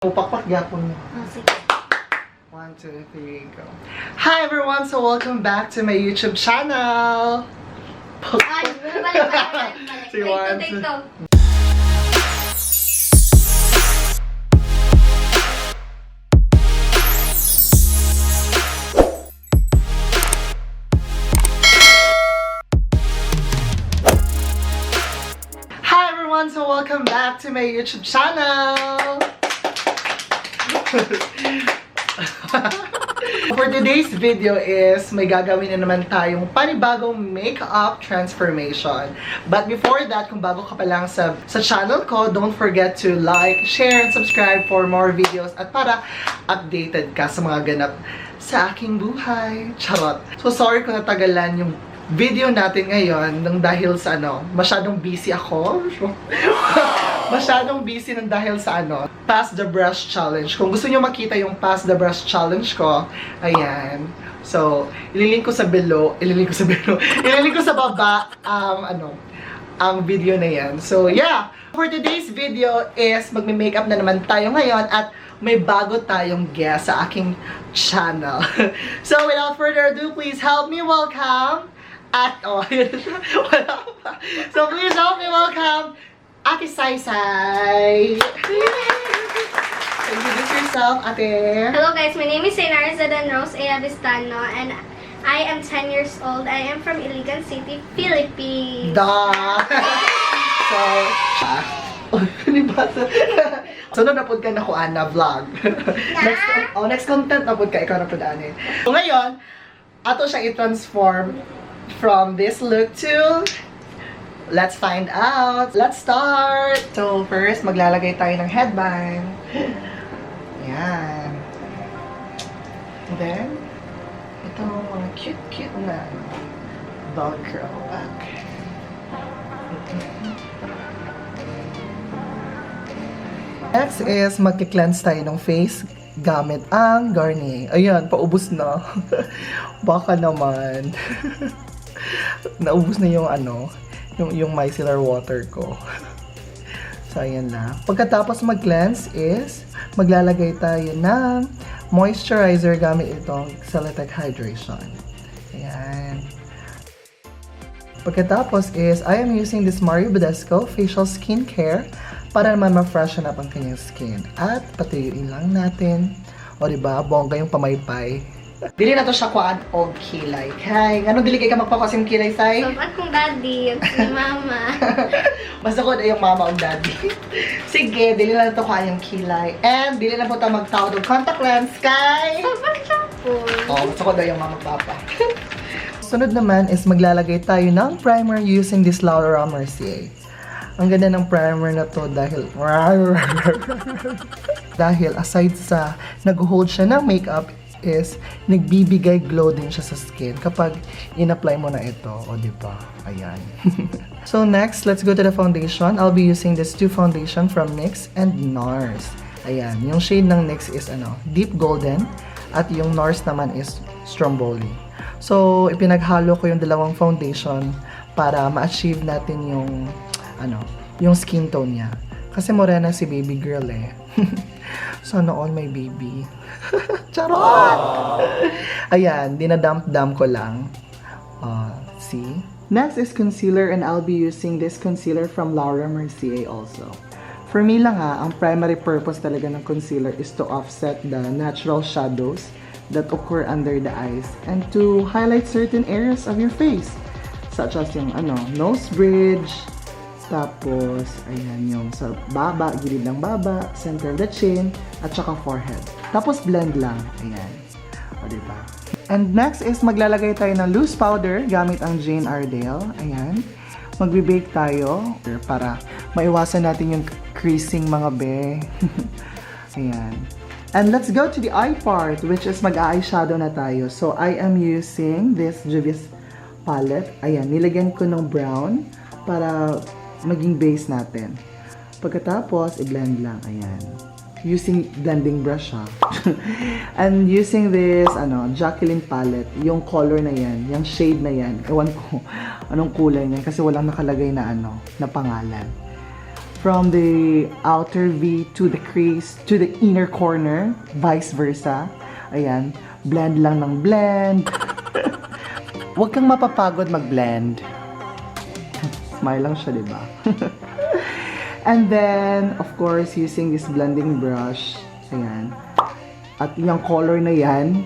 Pakpak yapon mo. Oh, sige. 1, 2, 3, go. Hi everyone! So welcome back to my YouTube channel! Ay, balik. Si Take two. Hi everyone! So welcome back to my YouTube channel! For today's video is may gagawin na naman tayong panibagong makeup transformation. But before that, kung bago ka pa lang sa channel ko, don't forget to like, share, and subscribe for more videos at para updated ka sa mga ganap sa aking buhay. Charot! So sorry kung natagalan yung video natin ngayon nang dahil sa masyadong busy ako. Masyadong busy nang dahil sa Pass the Brush Challenge. Kung gusto nyo makita yung Pass the Brush Challenge ko, ayan. So, ililink ko sa baba ang video na yan. So, yeah. For today's video is magme-makeup na naman tayo ngayon at may bago tayong guest sa aking channel. So, without further ado, please help me welcome wala pa. So, please help me welcome Ate Saysay. Introduce yourself, Ate. Hello guys, my name is Saynara Zadan Rose Avistano and I am 10 years old. I am from Iligan City, Philippines. Da. So, sunod na po ka na ko na vlog. Next content na po ka, ikaw na po daanin. So ngayon, ato siya i-transform from this look to, let's find out. Let's start. So first, maglalagay tayo ng headband. Yan. And then, ito mga cute na dog curl back. Next is magki-cleanse tayo ng face gamit ang Garnier. Ayan, paubos na. Baka naman. Naubos na yung yung micellar water ko. So, ayan na. Pagkatapos mag-cleanse is maglalagay tayo ng moisturizer gamit itong Salamat Hydration. Ayan. Pagkatapos is I am using this Mario Badescu facial skincare para naman ma-freshen up ang kanyang skin. At patuyuin lang natin. O diba, bongga yung pamaypay. Dili na to siya kuan og kilay. Kay, ano dili kay ka magpapasim kilay, Say? So, at kung daddy, si mama. Basta ko na yung mama o daddy. Sige, dili na to kuan yung kilay. And dili na po tayo magtawad og contact lens, kay. So, bakit po? Oh, basta ko na yung mama papa. Sunod naman is maglalagay tayo ng primer using this Laura Mercier. Ang ganda ng primer na to dahil aside sa nag-hold siya ng makeup is nagbibigay glow din siya sa skin kapag in-apply mo na ito. O diba? Ayan. So next, let's go to the foundation. I'll be using this two foundation from NYX and NARS. Ayan. Yung shade ng NYX is Deep Golden at yung NARS naman is Stromboli. So, ipinaghalo ko yung dalawang foundation para ma-achieve natin yung skin tone niya. Kasi morena si baby girl eh. Sana all my baby. Charot! Ayan, dinadump-dump ko lang. See? Next is concealer and I'll be using this concealer from Laura Mercier also. For me lang ang primary purpose talaga ng concealer is to offset the natural shadows that occur under the eyes and to highlight certain areas of your face. Such as yung nose bridge, tapos, ayan yung sa baba, gilid ng baba, center of the chin, at saka forehead. Tapos, blend lang. Ayan. O, diba? And next is maglalagay tayo ng loose powder gamit ang Jane Iredale. Ayan. Magbe-bake tayo para maiwasan natin yung creasing mga be. Ayan. And let's go to the eye part, which is mag-eyeshadow na tayo. So, I am using this Juvia's palette. Ayan. Nilagyan ko ng brown para maging base natin. Pagkatapos, i-blend lang. Ayan. Using blending brush And using this, Jacqueline palette. Yung color na yan. Yung shade na yan. Ewan ko anong kulay niya. Kasi walang nakalagay na, na pangalan. from the outer V to the crease to the inner corner, vice versa. Ayan, blend lang ng blend. Huwag kang mapapagod mag-blend. Smile lang siya, di ba? And then, of course, using this blending brush. Ayan. At yung color na yan,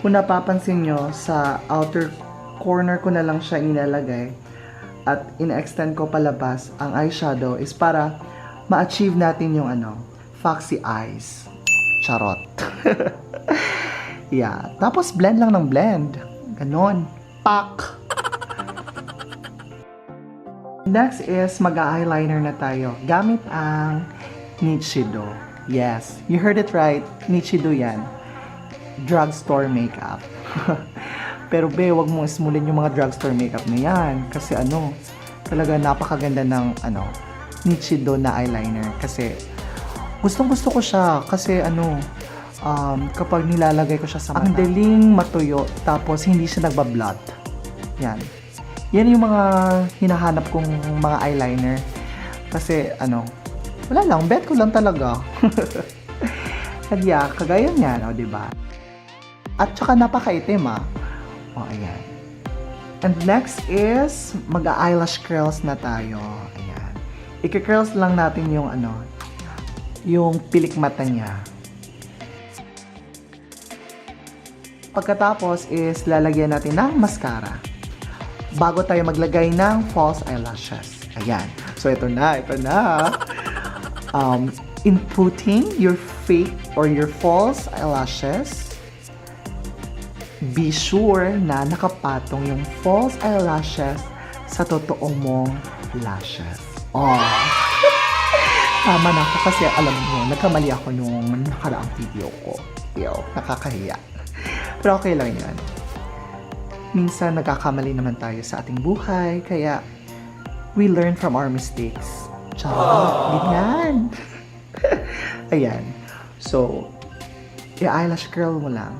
kung napapansin nyo, sa outer corner ko na lang siya inalagay. At in-extend ko palabas ang eyeshadow is para ma-achieve natin yung foxy eyes. Charot. Yeah. Tapos blend lang ng blend. Ganon. Pak! Next is mag-eyeliner na tayo. Gamit ang Nichido. Yes, you heard it right. Nichido yan. Drugstore makeup. Pero be, wag mo ismulin yung mga drugstore makeup na yan. Kasi talaga napakaganda ng Nichido na eyeliner. Kasi gustong-gusto ko siya. Kasi kapag nilalagay ko siya sa mata, ang daling matuyo. Tapos hindi siya nagbablot. Yan. Yan yung mga hinahanap kong mga eyeliner. Kasi wala lang, bet ko lang talaga. At yeah, kagaya niyan, diba? At saka napakaitim, ayan. And next is, mag-eyelash curls na tayo. Ayan. Ika-curls lang natin yung yung pilik mata niya. Pagkatapos is, lalagyan natin ng mascara. Bago tayo maglagay ng false eyelashes. Ayan. So, ito na. Inputting your fake or your false eyelashes, be sure na nakapatong yung false eyelashes sa totoong mong lashes. Oh. Tama na ako kasi alam mo, nagkamali ako nung nakaraang video ko. Nakakahiya. Pero okay lang yan. Minsan nagkakamali naman tayo sa ating buhay, kaya we learn from our mistakes. Charot, ganyan. Ayan. So, i-eyelash curl mo lang.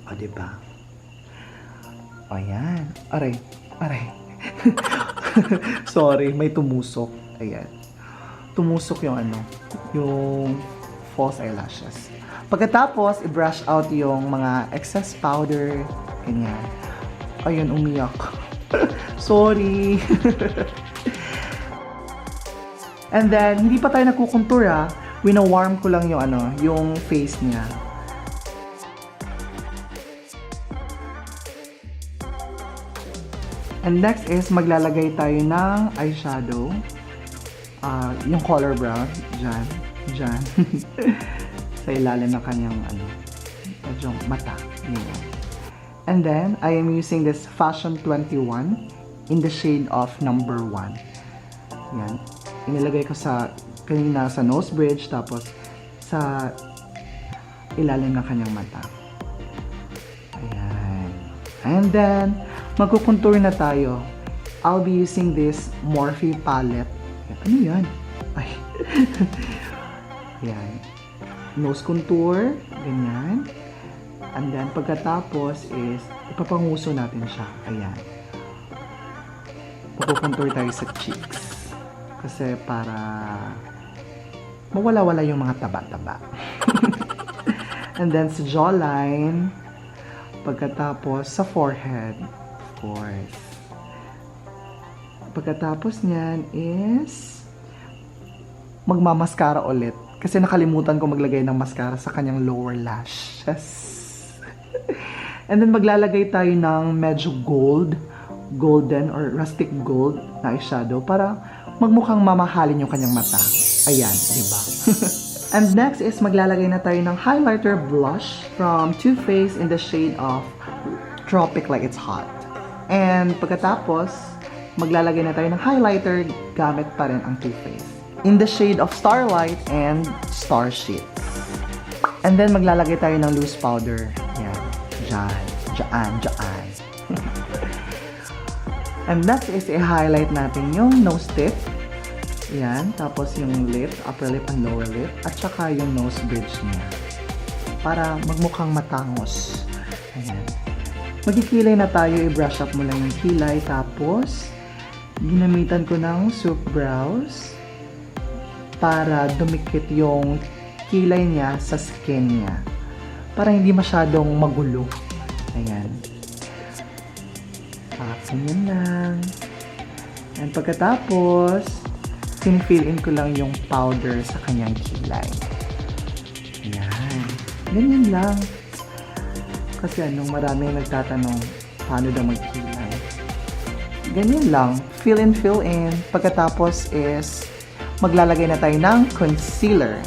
O, diba? O, ayan. Aray. Sorry, may tumusok. Ayan. Tumusok yung yung false eyelashes. Pagkatapos, i-brush out yung mga excess powder. Ganyan. Ayun, umiyak. Sorry. And then, hindi pa tayo nagkukontour wina-warm ko lang yung yung face niya. And next is, maglalagay tayo ng eyeshadow. Yung color brown. Dyan. Sa ilalim ng kanyang medyo mata. Ganyan. And then, I am using this Fashion 21 in the shade of number 1. Yan. Inilagay ko kanina sa nose bridge, tapos sa ilalim ng kanyang mata. Ayan. And then, magkukontour na tayo. I'll be using this Morphe palette. Ano yan? Ay. Ayan. Nose contour. Ganyan. And then, pagkatapos is, ipapanguso natin siya. Ayan. Magkukontour tayo sa cheeks. Kasi para mawala-wala yung mga taba-taba. And then sa jawline, pagkatapos sa forehead, of course. Pagkatapos niyan is magmamaskara ulit. Kasi nakalimutan ko maglagay ng mascara sa kanyang lower lashes. And then maglalagay tayo ng medyo golden or rustic gold na eyeshadow para magmukhang mamahalin yung kanyang mata. Ayan, diba? And next is maglalagay na tayo ng highlighter blush from Too Faced in the shade of Tropic Like It's Hot. And pagkatapos, maglalagay na tayo ng highlighter gamit pa rin ang Too Faced in the shade of Starlight and Starship. And then maglalagay tayo ng loose powder. Yan. Dyan. And next is i-highlight natin yung nose tip. Yan. Tapos yung lip, upper lip and lower lip. At saka yung nose bridge niya. Para magmukhang matangos. Ayan. Magkikilay na tayo. I-brush up mo lang yung kilay. Tapos, ginamitan ko ng Soup Brows para dumikit yung kilay niya sa skin niya. Para hindi masyadong magulo. Ayan. Ganyan lang. And pagkatapos, fill in ko lang yung powder sa kanyang kilay. Ayan. Ganyan lang. Kasi maraming nagtatanong, paano daw magkilay? Ganyan lang. Fill in. Pagkatapos is, maglalagay na tayo ng concealer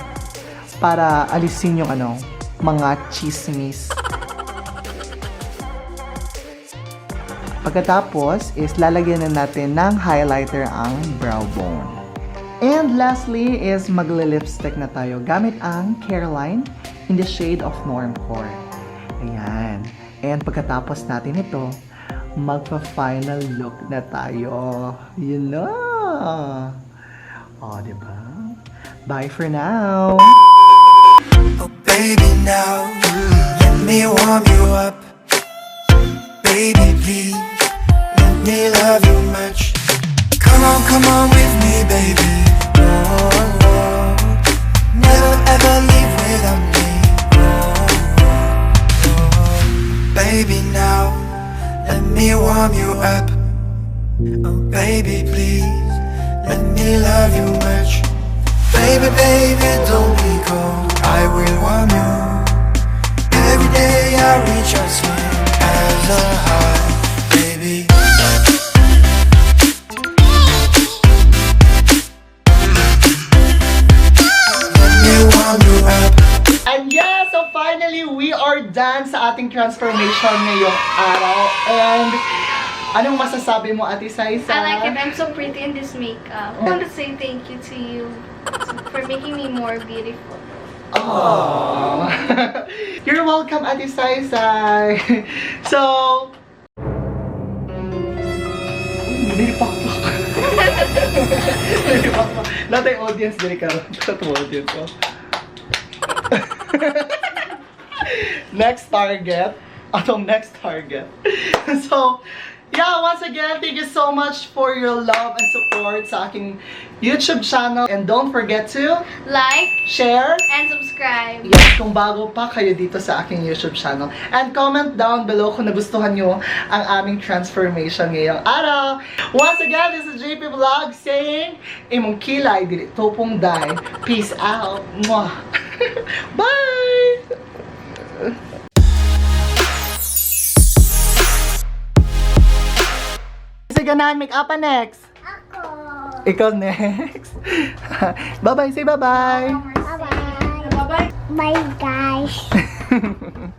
para alisin yung mga chismis. Pagkatapos is lalagyan na natin ng highlighter ang brow bone. And lastly is magle-lipstick na tayo gamit ang Caroline in the shade of Normcore. Ayan. And pagkatapos natin ito, magpa-final look na tayo. Yun na. O, diba? Bye for now. Oh baby now, let me warm you up. Baby please, let me love you much. Come on with me baby. Oh, never ever leave without me. Oh, baby now, let me warm you up. Oh baby please, let me love you much. Baby, don't be cold, I will warm you. Every day I reach out slim as a high, baby. Let me warm you up. And yeah, so finally, we are done sa ating transformation ngayong araw. And anong masasabi mo, Ate Saisa? I like it. I'm so pretty in this makeup. I want to say thank you to you for making me more beautiful. Aww. You're welcome, Ate Saisay. So, nilipakpak. Nilipakpak. Lahat ay audience, dili ka. Lahat ay audience, oh. Next target. Atong next target. So, yeah, once again, thank you so much for your love and support sa aking YouTube channel. And don't forget to Like share and subscribe. yes, kung bago pa kayo dito sa aking YouTube channel. And comment down below kung nagustuhan nyo ang aming transformation ngayong araw. Once again, this is Jaypee Vlog saying, imong kilay, dili topong dai. Peace out. Mwah. Bye! Say ganahan, make up next. Ako. Ikaw next. Bye-bye, say bye-bye. Bye-bye. Bye, guys.